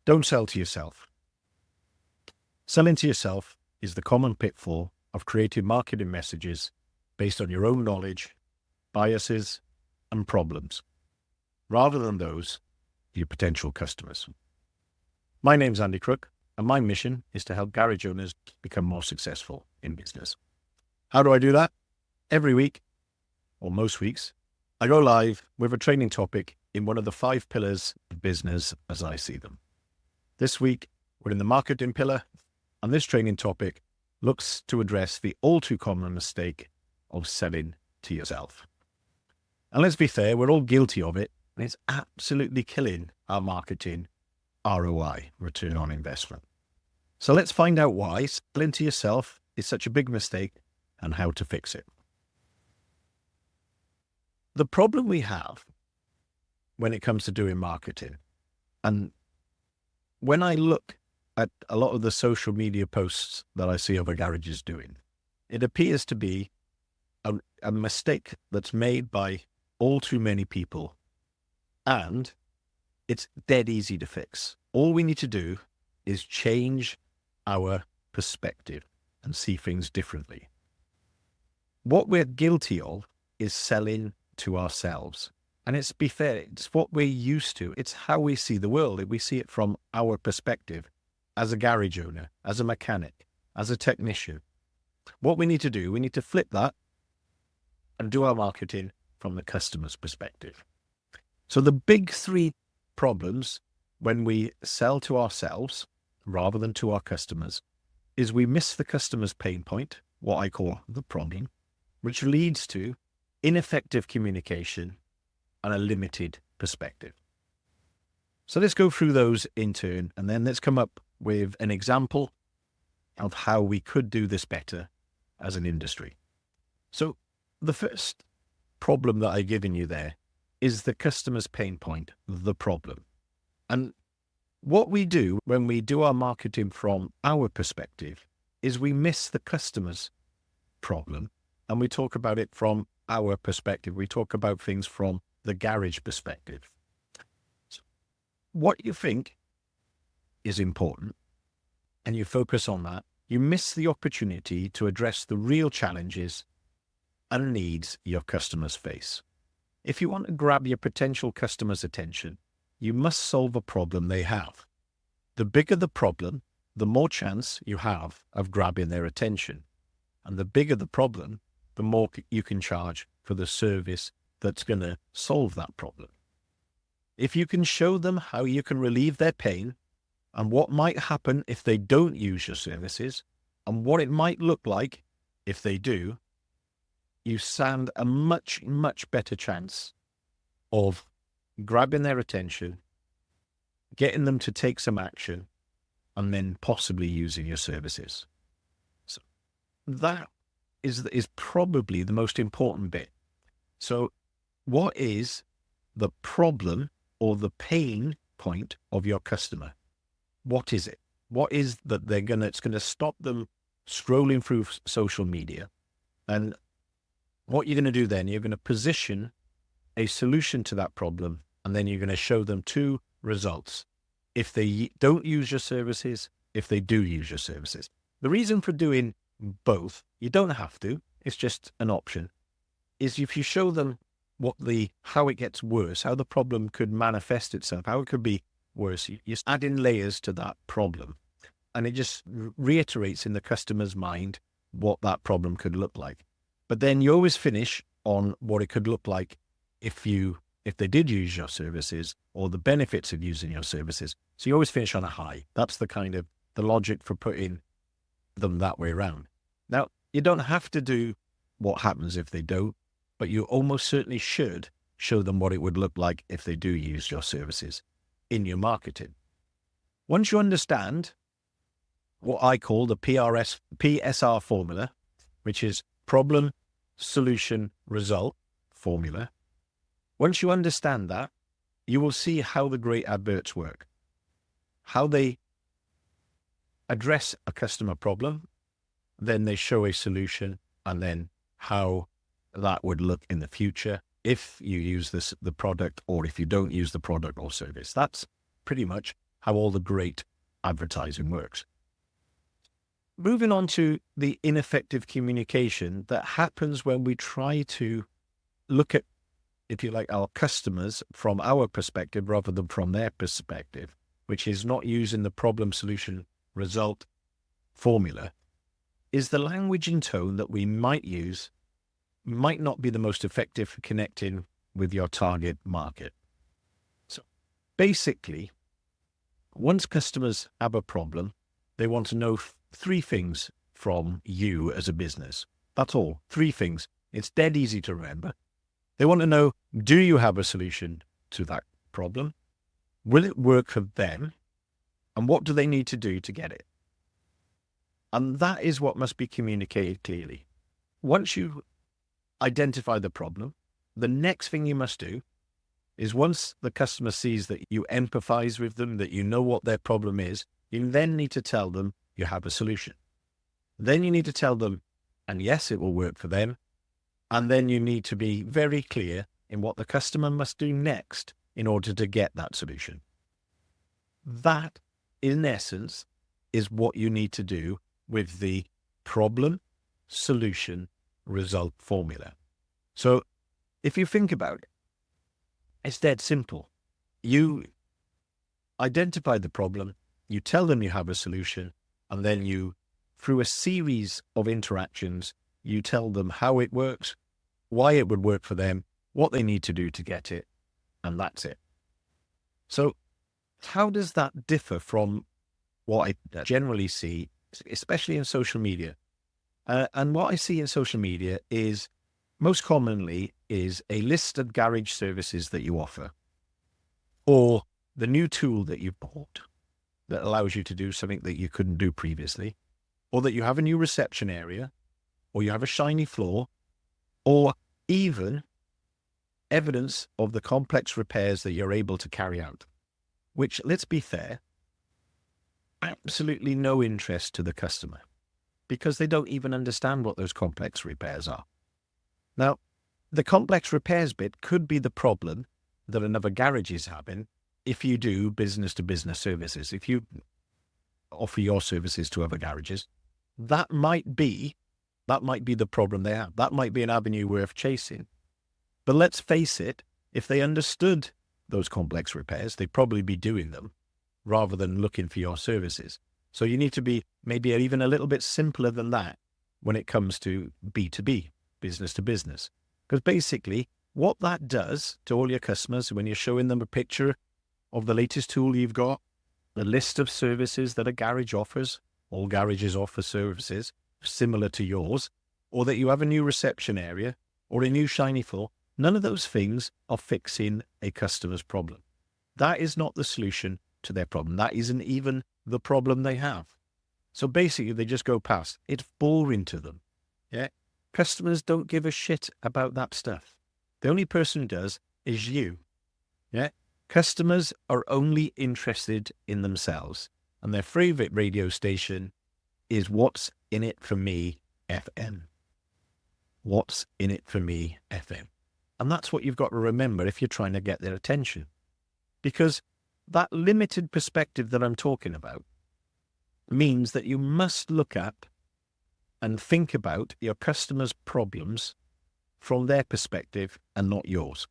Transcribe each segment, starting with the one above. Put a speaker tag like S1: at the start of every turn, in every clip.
S1: Don't sell to yourself. Selling to yourself is the common pitfall of creating marketing messages based on your own knowledge, biases, and problems, rather than those of your potential customers. My name's Andy Crook, and my mission is to help garage owners become more successful in business. How do I do that? Every week, or most weeks, I go live with a training topic in one of the 5 pillars of business as I see them. This week, we're in the marketing pillar, and this training topic looks to address the all too common mistake of selling to yourself. And let's be fair, we're all guilty of it, and it's absolutely killing our marketing ROI, return on investment. So let's find out why selling to yourself is such a big mistake and how to fix it. The problem we have when it comes to doing marketing, and when I look at a lot of the social media posts that I see other garages doing, it appears to be a mistake that's made by all too many people, and it's dead easy to fix. All we need to do is change our perspective and see things differently. What we're guilty of is selling to ourselves. And it's, be fair, it's what we're used to. It's how we see the world. We see it from our perspective as a garage owner, as a mechanic, as a technician. What we need to do, we need to flip that and do our marketing from the customer's perspective. So the big 3 problems when we sell to ourselves rather than to our customers is we miss the customer's pain point, what I call the problem, which leads to ineffective communication and a limited perspective. So let's go through those in turn, and then let's come up with an example of how we could do this better as an industry. So the first problem that I've given you there is the customer's pain point, the problem. And what we do when we do our marketing from our perspective is we miss the customer's problem and we talk about it from our perspective. We talk about things from the garage perspective. So what you think is important and you focus on that, you miss the opportunity to address the real challenges and needs your customers face. If you want to grab your potential customers' attention, you must solve a problem they have. The bigger the problem, the more chance you have of grabbing their attention. And the bigger the problem, the more you can charge for the service that's going to solve that problem. If you can show them how you can relieve their pain and what might happen if they don't use your services and what it might look like if they do, you stand a much, much better chance of grabbing their attention, getting them to take some action, and then possibly using your services. So that is probably the most important bit. So what is the problem or the pain point of your customer? What is it? What is that it's going to stop them scrolling through social media? And what you're going to do then, you're going to position a solution to that problem, and then you're going to show them 2 results. If they don't use your services, if they do use your services. The reason for doing both, you don't have to, it's just an option, is if you show them how it gets worse, how the problem could manifest itself, how it could be worse, you just add in layers to that problem. And it just reiterates in the customer's mind what that problem could look like. But then you always finish on what it could look like if they did use your services or the benefits of using your services. So you always finish on a high. That's the kind of the logic for putting them that way around. Now, you don't have to do what happens if they don't, but you almost certainly should show them what it would look like if they do use your services in your marketing. Once you understand what I call the PSR Formula, which is problem, solution, result formula, once you understand that, you will see how the great adverts work, how they address a customer problem, then they show a solution, and then how that would look in the future if you use the product or if you don't use the product or service. That's pretty much how all the great advertising works. Moving on to the ineffective communication that happens when we try to look at, if you like, our customers from our perspective rather than from their perspective, which is not using the problem, solution, result formula, is the language and tone that we might use might not be the most effective for connecting with your target market. So basically, once customers have a problem, they want to know three things from you as a business. That's all. Three things. It's dead easy to remember. They want to know, do you have a solution to that problem? Will it work for them? And what do they need to do to get it? And that is what must be communicated clearly. Once you identify the problem, the next thing you must do is, once the customer sees that you empathize with them, that you know what their problem is, you then need to tell them you have a solution. Then you need to tell them, and yes, it will work for them. And then you need to be very clear in what the customer must do next in order to get that solution. That, in essence, is what you need to do with the problem, solution, result formula. So if you think about it, it's dead simple. You identify the problem, you tell them you have a solution, and then you, through a series of interactions, you tell them how it works, why it would work for them, what they need to do to get it, and that's it. So how does that differ from what I generally see, especially in social media? And what I see in social media is, most commonly, is a list of garage services that you offer, or the new tool that you bought that allows you to do something that you couldn't do previously, or that you have a new reception area, or you have a shiny floor, or even evidence of the complex repairs that you're able to carry out, which, let's be fair, absolutely no interest to the customer, because they don't even understand what those complex repairs are. Now, the complex repairs bit could be the problem that another garage is having if you do business-to-business services. If you offer your services to other garages, that might be the problem they have. That might be an avenue worth chasing. But let's face it, if they understood those complex repairs, they'd probably be doing them rather than looking for your services. So you need to be maybe even a little bit simpler than that when it comes to B2B, business to business. Because basically what that does to all your customers, when you're showing them a picture of the latest tool you've got, the list of services that a garage offers, all garages offer services similar to yours, or that you have a new reception area or a new shiny floor, none of those things are fixing a customer's problem. That is not the solution to their problem. That isn't even the problem they have. So basically they just go past. It's boring to them. Yeah. Customers don't give a shit about that stuff. The only person who does is you. Yeah. Customers are only interested in themselves, and their favorite radio station is What's in It for Me FM. What's in it for me FM. And that's what you've got to remember if you're trying to get their attention. Because that limited perspective that I'm talking about means that you must look at and think about your customers' problems from their perspective and not yours.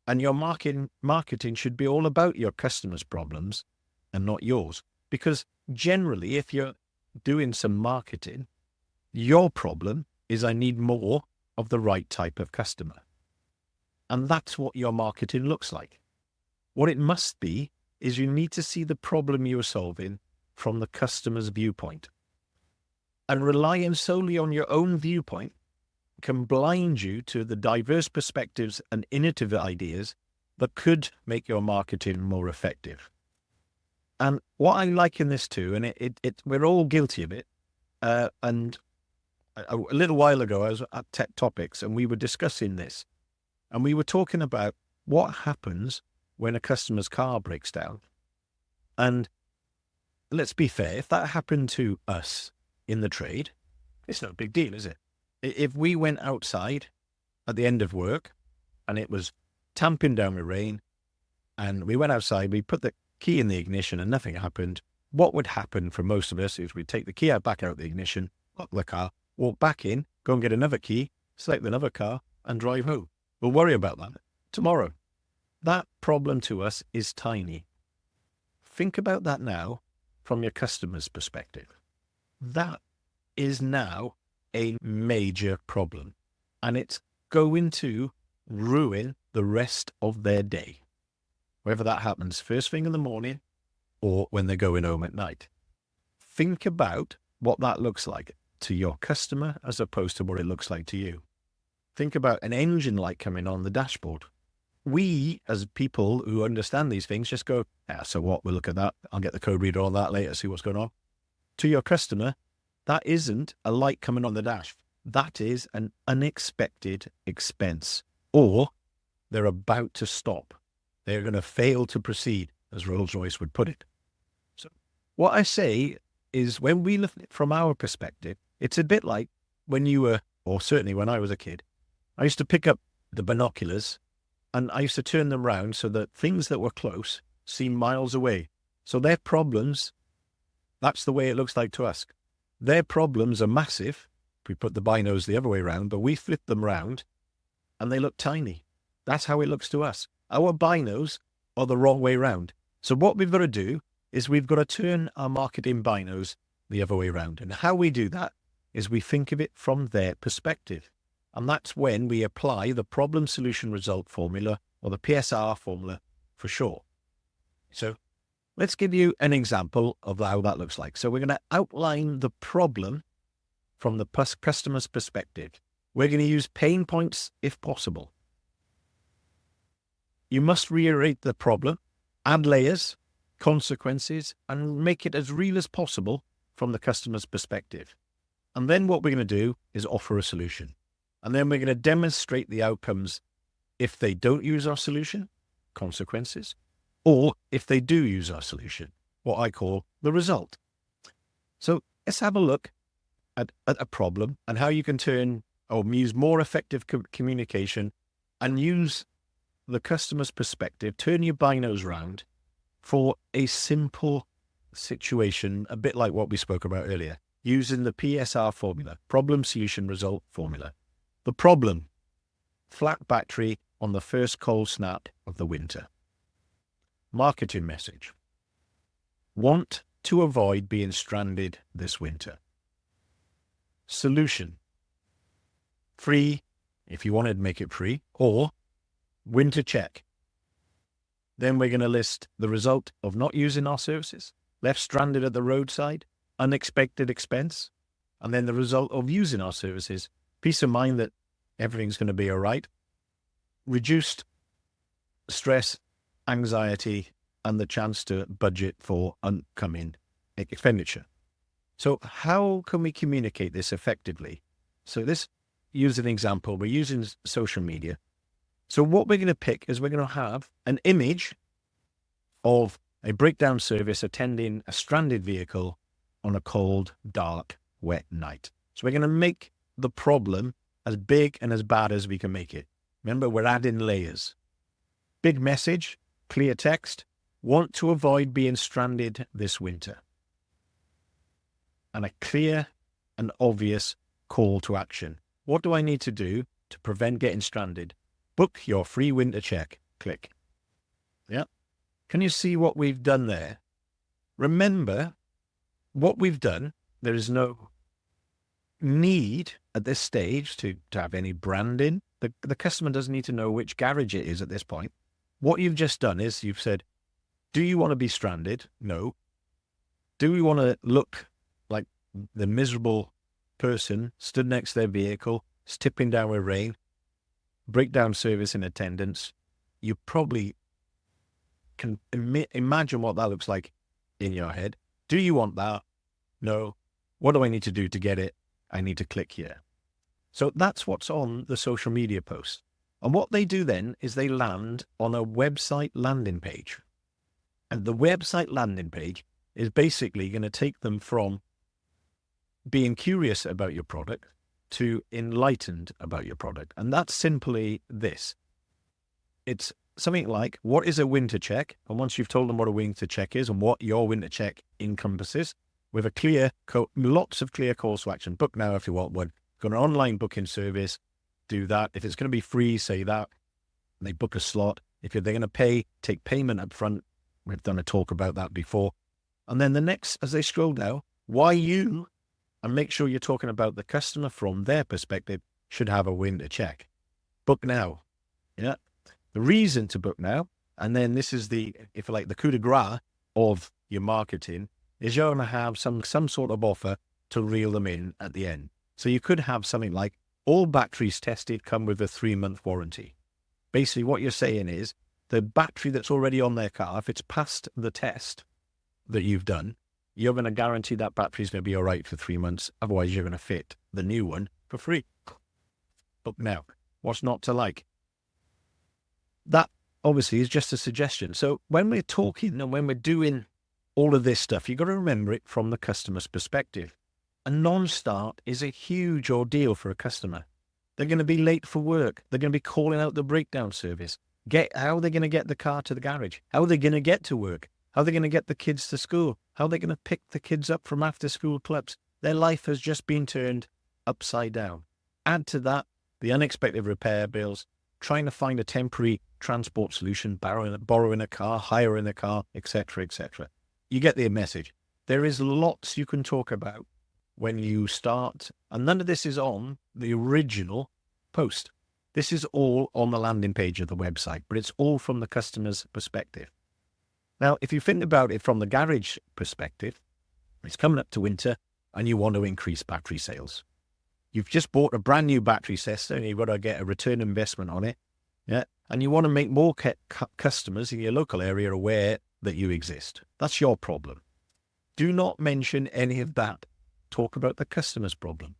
S1: And your marketing should be all about your customers' problems and not yours. Because generally, if you're doing some marketing, your problem is, I need more of the right type of customer. And that's what your marketing looks like. What it must be is, you need to see the problem you're solving from the customer's viewpoint. And relying solely on your own viewpoint can blind you to the diverse perspectives and innovative ideas that could make your marketing more effective. And what I liken this to, and we're all guilty of it, and a little while ago I was at Tech Topics and we were discussing this, and we were talking about what happens when a customer's car breaks down. And let's be fair, if that happened to us in the trade, it's no big deal, is it? If we went outside at the end of work and it was tamping down with rain, and we went outside, we put the key in the ignition and nothing happened, what would happen for most of us is we'd take the key back out of the ignition, lock the car, walk back in, go and get another key, select another car and drive home. We'll worry about that tomorrow. That problem to us is tiny. Think about that now from your customer's perspective. That is now a major problem, and it's going to ruin the rest of their day, whether that happens first thing in the morning or when they're going home at night. Think about what that looks like to your customer as opposed to what it looks like to you. Think about an engine light coming on the dashboard. We, as people who understand these things, just go, so what? We'll look at that. I'll get the code reader on that later, see what's going on. To your customer, that isn't a light coming on the dash. That is an unexpected expense, or they're about to stop. They're going to fail to proceed, as Rolls-Royce would put it. So what I say is, when we look at it from our perspective, it's a bit like when you were, or certainly when I was a kid, I used to pick up the binoculars and I used to turn them round so that things that were close seemed miles away. So their problems, that's the way it looks like to us. Their problems are massive. We put the binos the other way around, but we flip them round and they look tiny. That's how it looks to us. Our binos are the wrong way round. So what we've got to do is we've got to turn our marketing binos the other way around. And how we do that is we think of it from their perspective. And that's when we apply the problem solution result formula, or the PSR formula for short. So let's give you an example of how that looks like. So we're going to outline the problem from the customer's perspective. We're going to use pain points if possible. You must reiterate the problem, add layers, consequences, and make it as real as possible from the customer's perspective. And then what we're going to do is offer a solution. And then we're going to demonstrate the outcomes if they don't use our solution, consequences, or if they do use our solution, what I call the result. So let's have a look at a problem and how you can turn or use more effective communication and use the customer's perspective, turn your binos round for a simple situation, a bit like what we spoke about earlier, using the PSR formula, problem solution result formula. The problem, flat battery on the first cold snap of the winter. Marketing message. Want to avoid being stranded this winter. Solution. Free, if you wanted to make it free, or winter check. Then we're going to list the result of not using our services, left stranded at the roadside, unexpected expense, and then the result of using our services, peace of mind that everything's going to be all right, reduced stress, anxiety, and the chance to budget for upcoming expenditure. So how can we communicate this effectively? So this, use an example, we're using social media. So what we're going to pick is we're going to have an image of a breakdown service attending a stranded vehicle on a cold, dark, wet night. So we're going to make the problem as big and as bad as we can make it. Remember, we're adding layers. Big message, clear text, want to avoid being stranded this winter. And a clear and obvious call to action. What do I need to do to prevent getting stranded? Book your free winter check. Click. Yeah. Can you see what we've done there? Remember, what we've done, there is no need at this stage to have any branding. The customer doesn't need to know which garage it is at this point. What you've just done is you've said, do you want to be stranded? No. Do we want to look like the miserable person stood next to their vehicle, it's tipping down with rain, breakdown service in attendance? You probably can imagine what that looks like in your head. Do you want that? No. What do I need to do to get it? I need to click here. So that's what's on the social media post. And what they do then is they land on a website landing page. And the website landing page is basically going to take them from being curious about your product to enlightened about your product. And that's simply this. It's something like, what is a winter check? And once you've told them what a winter check is and what your winter check encompasses, with a clear, lots of clear calls to action. Book now if you want one. Got an online booking service, do that. If it's going to be free, say that. They book a slot. If they're going to pay, take payment up front. We've done a talk about that before. And then the next, as they scroll down, why you, and make sure you're talking about the customer from their perspective, should have a winter check. Book now. Yeah. The reason to book now, and then this is the, if you like, the coup de grace of your marketing, is you're going to have some sort of offer to reel them in at the end. So you could have something like, all batteries tested come with a 3-month warranty. Basically what you're saying is, the battery that's already on their car, if it's passed the test that you've done, you're going to guarantee that battery is going to be all right for 3 months. Otherwise, you're going to fit the new one for free. Book now. What's not to like? That obviously is just a suggestion. So when we're talking and when we're doing all of this stuff, you've got to remember it from the customer's perspective. A non-start is a huge ordeal for a customer. They're going to be late for work. They're going to be calling out the breakdown service. How are they going to get the car to the garage? How are they going to get to work? How are they going to get the kids to school? How are they going to pick the kids up from after-school clubs? Their life has just been turned upside down. Add to that the unexpected repair bills, trying to find a temporary transport solution, borrowing a car, hiring a car, etc., etc. You get the message. There is lots you can talk about when you start, and none of this is on the original post. This is all on the landing page of the website, but it's all from the customer's perspective. Now, if you think about it from the garage perspective, it's coming up to winter and you want to increase battery sales. You've just bought a brand new battery system and you've got to get a return investment on it. Yeah. And you want to make more customers in your local area aware that you exist. That's your problem. Do not mention any of that. Talk about the customer's problem.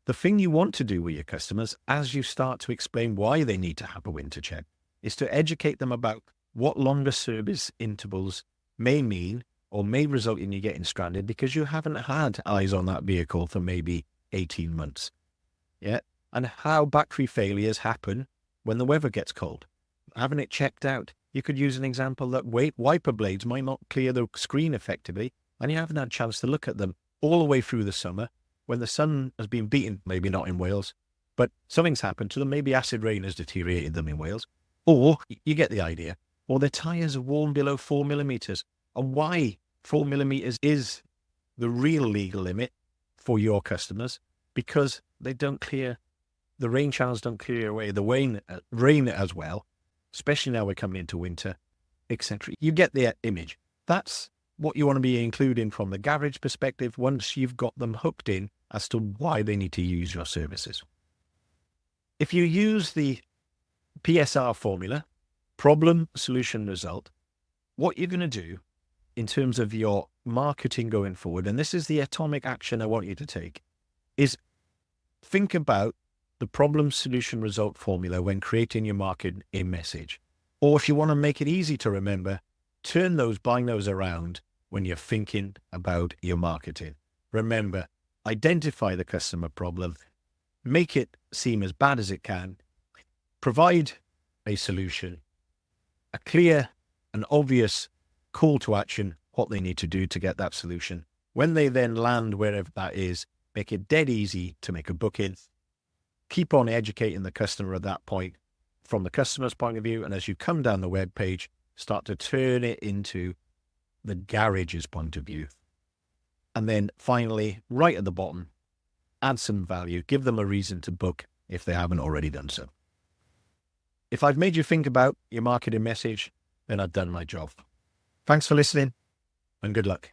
S1: The thing you want to do with your customers as you start to explain why they need to have a winter check is to educate them about what longer service intervals may mean or may result in you getting stranded because you haven't had eyes on that vehicle for maybe 18 months. Yeah. And how battery failures happen when the weather gets cold. Having it checked out. You could use an example that wiper blades might not clear the screen effectively and you haven't had a chance to look at them all the way through the summer when the sun has been beaten, maybe not in Wales, but something's happened to them. Maybe acid rain has deteriorated them in Wales, or you get the idea, or their tyres are worn below 4 millimeters. And why 4 millimeters is the real legal limit for your customers, because they don't clear, the rain channels don't clear away the rain as well, especially now we're coming into winter, etc. You get the image. That's what you want to be including from the garage perspective once you've got them hooked in as to why they need to use your services. If you use the PSR formula, problem, solution, result, what you're going to do in terms of your marketing going forward, and this is the atomic action I want you to take, is think about the problem, solution, result formula when creating your marketing message. Or if you want to make it easy to remember, turn those binos around when you're thinking about your marketing. Remember, identify the customer problem, make it seem as bad as it can, provide a solution, a clear and obvious call to action, what they need to do to get that solution. When they then land wherever that is, make it dead easy to make a booking. Keep on educating the customer at that point from the customer's point of view. And as you come down the web page, start to turn it into the garage's point of view. And then finally, right at the bottom, add some value, give them a reason to book if they haven't already done so. If I've made you think about your marketing message, then I've done my job. Thanks for listening and good luck.